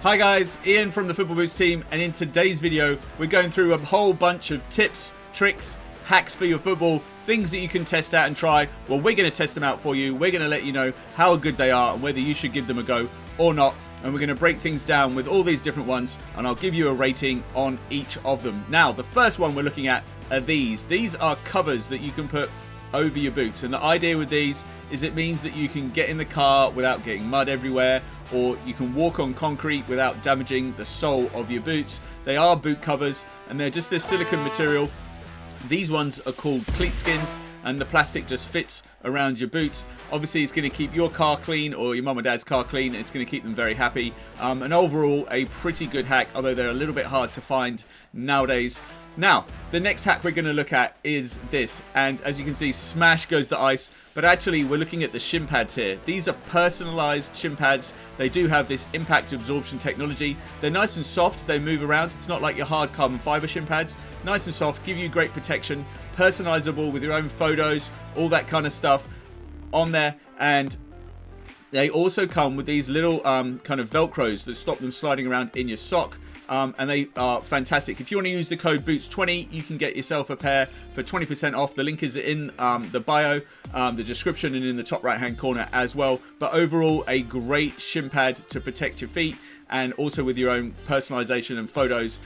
Hi guys, Ian from the Football Boots team, and in today's video we're going through a whole bunch of tips, tricks, hacks for your football, things that you can test out and try. Well, we're going to test them out for you. We're going to let you know how good they are and whether you should give them a go or not. And we're going to break things down with all these different ones, and I'll give you a rating on each of them. Now, the first one we're looking at are these. These are covers that you can put over your boots, and the idea with these is it means that you can get in the car without getting mud everywhere, or you can walk on concrete without damaging the sole of your boots. They are boot covers, and they're just this silicone material. These ones are called cleat skins, and the plastic just fits around your boots. Obviously, it's going to keep your car clean, or your mum or dad's car clean. It's going to keep them very happy. And overall, a pretty good hack, although they're a little bit hard to find nowadays. Now, the next hack we're going to look at is this, and as you can see, smash goes the ice, but actually we're looking at the shin pads here. These are personalized shin pads. They do have this impact absorption technology. They're nice and soft, they move around. It's not like your hard carbon fiber shin pads. Nice and soft, give you great protection, personalizable with your own photos, all that kind of stuff on there. And they also come with these little kind of velcros that stop them sliding around in your sock. And they are fantastic. If you want to use the code BOOTS20, you can get yourself a pair for 20% off. The link is in the bio, the description, and in the top right hand corner as well. But overall, a great shin pad to protect your feet, and also with your own personalization and photos.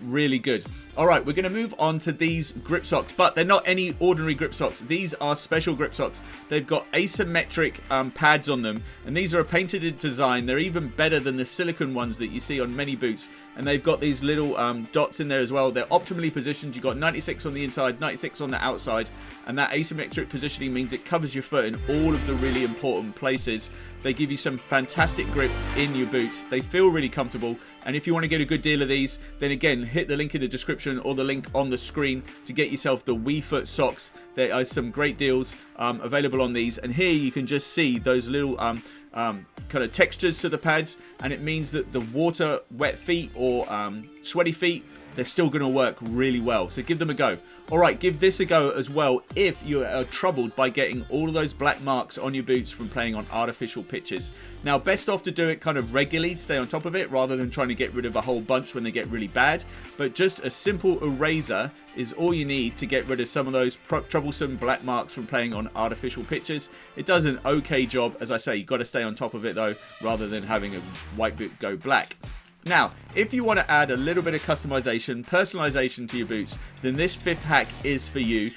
Really good. All right, we're going to move on to these grip socks, but they're not any ordinary grip socks. These are special grip socks. They've got asymmetric pads on them, and these are a painted design. They're even better than the silicone ones that you see on many boots, and they've got these little dots in there as well. They're optimally positioned. You've got 96 on the inside, 96 on the outside, and that asymmetric positioning means it covers your foot in all of the really important places. They give you some fantastic grip in your boots. They feel really comfortable, and if you want to get a good deal of these, then again, hit the link in the description or the link on the screen to get yourself the WeFoot socks. There are some great deals available on these, and here you can just see those little kind of textures to the pads, and it means that the water wet feet or sweaty feet, they're still going to work really well. So give them a go. All right, give this a go as well if you are troubled by getting all of those black marks on your boots from playing on artificial pitches. Now, best off to do it kind of regularly, stay on top of it, rather than trying to get rid of a whole bunch when they get really bad. But just a simple eraser is all you need to get rid of some of those troublesome black marks from playing on artificial pitches. It does an okay job. As I say, you've got to stay on top of it though, rather than having a white boot go black. Now, if you want to add a little bit of customization, personalization to your boots, then this fifth hack is for you.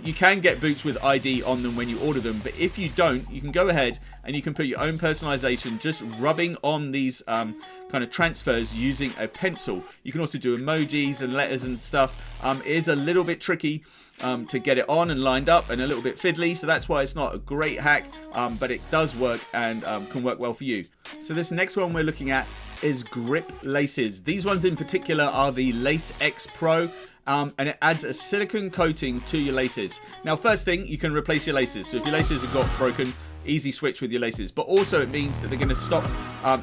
You can get boots with ID on them when you order them, but if you don't, you can go ahead and you can put your own personalization just rubbing on these kind of transfers using a pencil. You can also do emojis and letters and stuff. It is a little bit tricky to get it on and lined up, and a little bit fiddly, so that's why it's not a great hack, but it does work and can work well for you. So this next one we're looking at is grip laces. These ones in particular are the Lace X Pro, and it adds a silicone coating to your laces. Now, first thing, you can replace your laces. So if your laces have got broken, easy switch with your laces, but also it means that they're going to stop,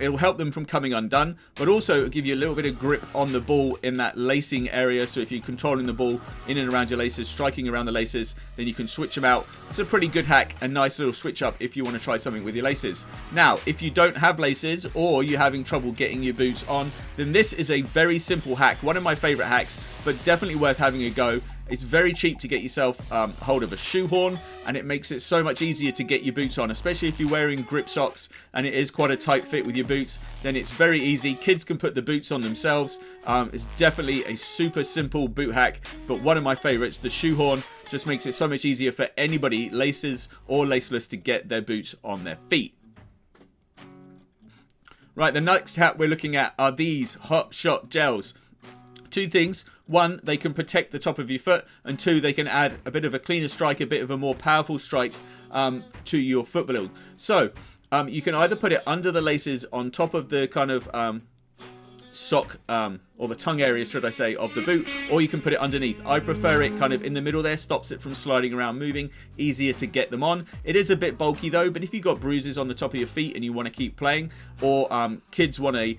it'll help them from coming undone, but also it'll give you a little bit of grip on the ball in that lacing area. So if you're controlling the ball in and around your laces, striking around the laces, then you can switch them out. It's a pretty good hack, a nice little switch up if you want to try something with your laces. Now, if you don't have laces or you're having trouble getting your boots on, then this is a very simple hack, one of my favorite hacks, but definitely worth having a go. It's very cheap to get yourself hold of a shoehorn, and it makes it so much easier to get your boots on, especially if you're wearing grip socks and it is quite a tight fit with your boots. Then it's very easy. Kids can put the boots on themselves. It's definitely a super simple boot hack, but one of my favorites, the shoehorn, just makes it so much easier for anybody, laces or laceless, to get their boots on their feet. Right, the next hack we're looking at are these Hot Shot gels. Two things. One, they can protect the top of your foot, and two, they can add a bit of a cleaner strike, a bit of a more powerful strike to your foot build. So you can either put it under the laces on top of the kind of sock or the tongue area, should I say, of the boot, or you can put it underneath. I prefer it kind of in the middle there, stops it from sliding around, moving, easier to get them on. It is a bit bulky though, but if you've got bruises on the top of your feet and you want to keep playing, or kids want a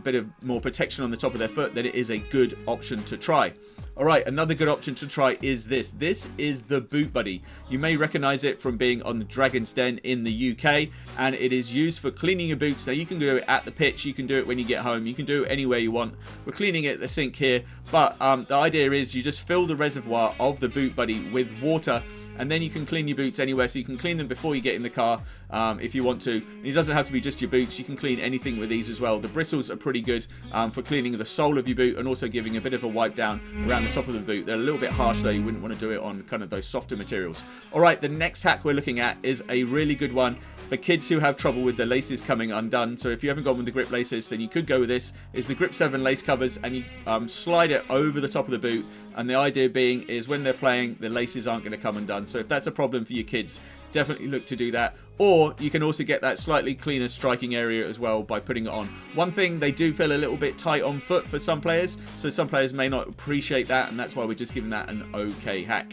bit of more protection on the top of their foot, then it is a good option to try. Alright, another good option to try is this. This is the Boot Buddy. You may recognize it from being on the Dragon's Den in the UK, and it is used for cleaning your boots. Now you can do it at the pitch, you can do it when you get home, you can do it anywhere you want. We're cleaning it at the sink here, but the idea is you just fill the reservoir of the Boot Buddy with water, and then you can clean your boots anywhere. So you can clean them before you get in the car if you want to. And it doesn't have to be just your boots. You can clean anything with these as well. The bristles are pretty good for cleaning the sole of your boot and also giving a bit of a wipe down around the top of the boot. They're a little bit harsh though. You wouldn't want to do it on kind of those softer materials. Alright, the next hack we're looking at is a really good one for kids who have trouble with the laces coming undone. So if you haven't gone with the grip laces, then you could go with this. It's the Grip 7 lace covers, and you slide it over the top of the boot. And the idea being is when they're playing, the laces aren't going to come undone. So if that's a problem for your kids, definitely look to do that. Or you can also get that slightly cleaner striking area as well by putting it on. One thing, they do feel a little bit tight on foot for some players, so some players may not appreciate that, and that's why we're just giving that an okay hack.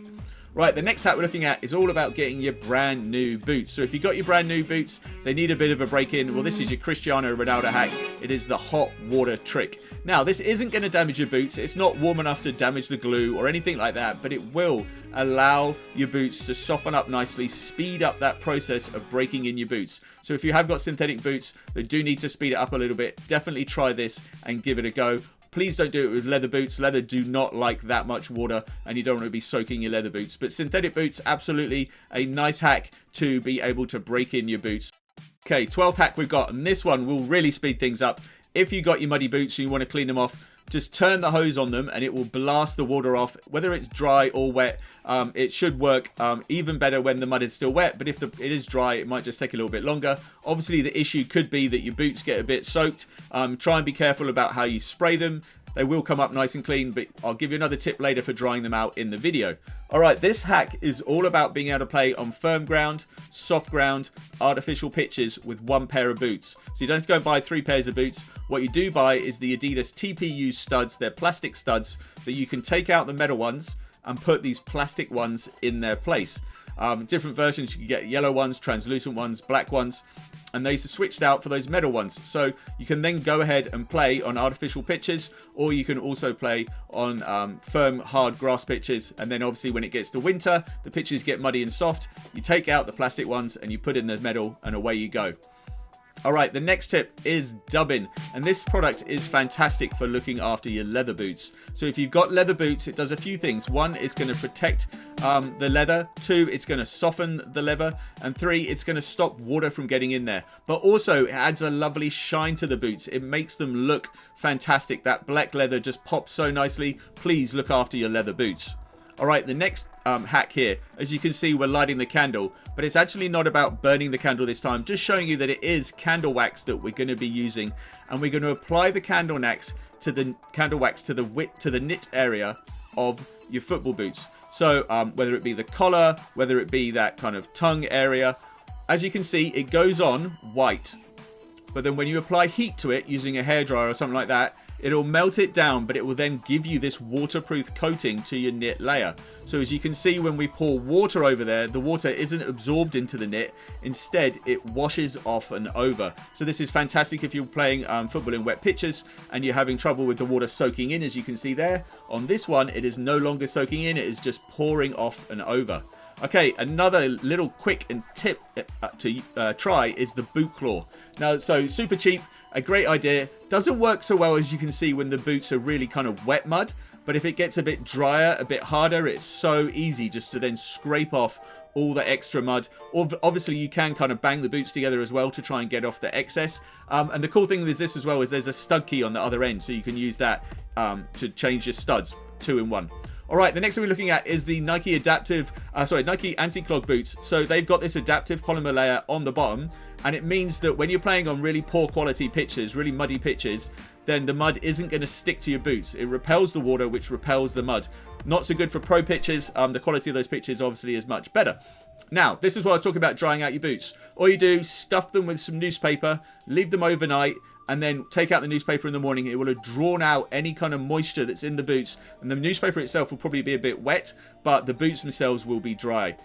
Right, the next hack we're looking at is all about getting your brand new boots. So if you got your brand new boots, they need a bit of a break in. Well, this is your Cristiano Ronaldo hack. It is the hot water trick. Now, this isn't going to damage your boots. It's not warm enough to damage the glue or anything like that, but it will allow your boots to soften up nicely, speed up that process of breaking in your boots. So if you have got synthetic boots that do need to speed it up a little bit, definitely try this and give it a go. Please don't do it with leather boots. Leather do not like that much water, and you don't want to be soaking your leather boots. But synthetic boots, absolutely a nice hack to be able to break in your boots. Okay, 12th hack we've got, and this one will really speed things up. If you got your muddy boots and you want to clean them off, just turn the hose on them and it will blast the water off. Whether it's dry or wet, it should work even better when the mud is still wet. But if it is dry, it might just take a little bit longer. Obviously, the issue could be that your boots get a bit soaked. Try and be careful about how you spray them. They will come up nice and clean, but I'll give you another tip later for drying them out in the video. Alright, this hack is all about being able to play on firm ground, soft ground, artificial pitches with one pair of boots. So you don't have to go and buy 3 pairs of boots. What you do buy is the Adidas TPU studs. They're plastic studs that you can take out the metal ones and put these plastic ones in their place. Different versions, you can get yellow ones, translucent ones, black ones, and they switched out for those metal ones. So you can then go ahead and play on artificial pitches, or you can also play on firm, hard grass pitches. And then obviously when it gets to winter, the pitches get muddy and soft. You take out the plastic ones and you put in the metal, and away you go. Alright, the next tip is dubbing, and this product is fantastic for looking after your leather boots. So if you've got leather boots, it does a few things. 1, it's going to protect the leather. 2, it's going to soften the leather. And 3, it's going to stop water from getting in there. But also, it adds a lovely shine to the boots. It makes them look fantastic. That black leather just pops so nicely. Please look after your leather boots. Alright, the next hack here, as you can see, we're lighting the candle, but it's actually not about burning the candle this time, just showing you that it is candle wax that we're going to be using, and we're going to apply the candle wax to the knit area of your football boots. So whether it be the collar, whether it be that kind of tongue area, as you can see, it goes on white. But then when you apply heat to it using a hairdryer or something like that, it'll melt it down, but it will then give you this waterproof coating to your knit layer. So as you can see, when we pour water over there, the water isn't absorbed into the knit. Instead, it washes off and over. So this is fantastic if you're playing football in wet pitches and you're having trouble with the water soaking in, as you can see there. On this one, it is no longer soaking in, it is just pouring off and over. Okay, another little quick and tip to try is the boot claw. Now, so super cheap, a great idea. Doesn't work so well, as you can see, when the boots are really kind of wet mud. But if it gets a bit drier, a bit harder, it's so easy just to then scrape off all the extra mud. Or obviously you can kind of bang the boots together as well to try and get off the excess. And the cool thing with this as well is there's a stud key on the other end, so you can use that to change your studs 2 in 1. Alright, the next thing we're looking at is the Nike Nike anti-clog boots. So they've got this adaptive polymer layer on the bottom, and it means that when you're playing on really poor quality pitches, really muddy pitches, then the mud isn't going to stick to your boots. It repels the water, which repels the mud. Not so good for pro pitches. The quality of those pitches obviously is much better. Now, this is what I was talking about, drying out your boots. All you do, stuff them with some newspaper, leave them overnight, and then take out the newspaper in the morning. It will have drawn out any kind of moisture that's in the boots, and the newspaper itself will probably be a bit wet, but the boots themselves will be dry.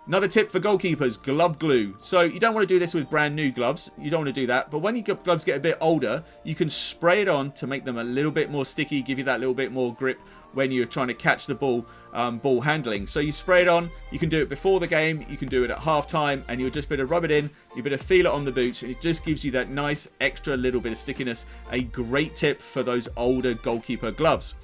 Another tip for goalkeepers, glove glue. So you don't want to do this with brand new gloves. You don't want to do that. But when your gloves get a bit older, you can spray it on to make them a little bit more sticky, give you that little bit more grip when you're trying to catch the ball, ball handling. So you spray it on. You can do it before the game. You can do it at half time, and you'll just better rub it in. You better feel it on the boots, and it just gives you that nice extra little bit of stickiness. A great tip for those older goalkeeper gloves.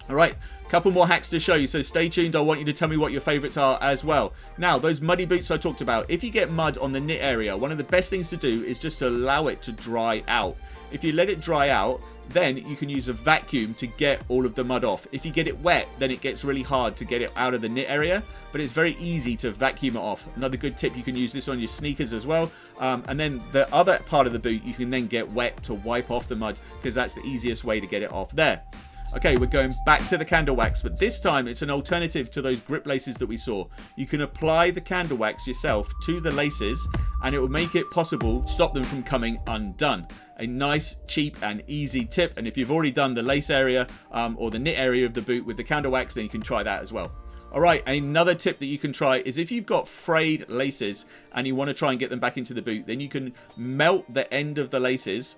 All right, a couple more hacks to show you, so stay tuned. I want you to tell me what your favorites are as well. Now, those muddy boots I talked about, if you get mud on the knit area, one of the best things to do is just to allow it to dry out. If you let it dry out, then you can use a vacuum to get all of the mud off. If you get it wet, then it gets really hard to get it out of the knit area, but it's very easy to vacuum it off. Another good tip, you can use this on your sneakers as well. And then the other part of the boot, you can then get wet to wipe off the mud, because that's the easiest way to get it off there. Okay, we're going back to the candle wax, but this time it's an alternative to those grip laces that we saw. You can apply the candle wax yourself to the laces, and it will make it possible to stop them from coming undone. A nice, cheap and easy tip, and if you've already done the lace area or the knit area of the boot with the candle wax, then you can try that as well. Alright, another tip that you can try is if you've got frayed laces and you want to try and get them back into the boot, then you can melt the end of the laces.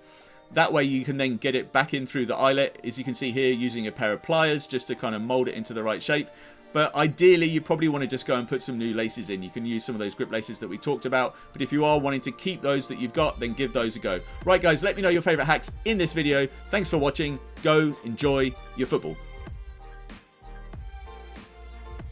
That way you can then get it back in through the eyelet, as you can see here, using a pair of pliers just to kind of mold it into the right shape. But ideally, you probably want to just go and put some new laces in. You can use some of those grip laces that we talked about. But if you are wanting to keep those that you've got, then give those a go. Right, guys, let me know your favorite hacks in this video. Thanks for watching. Go enjoy your football.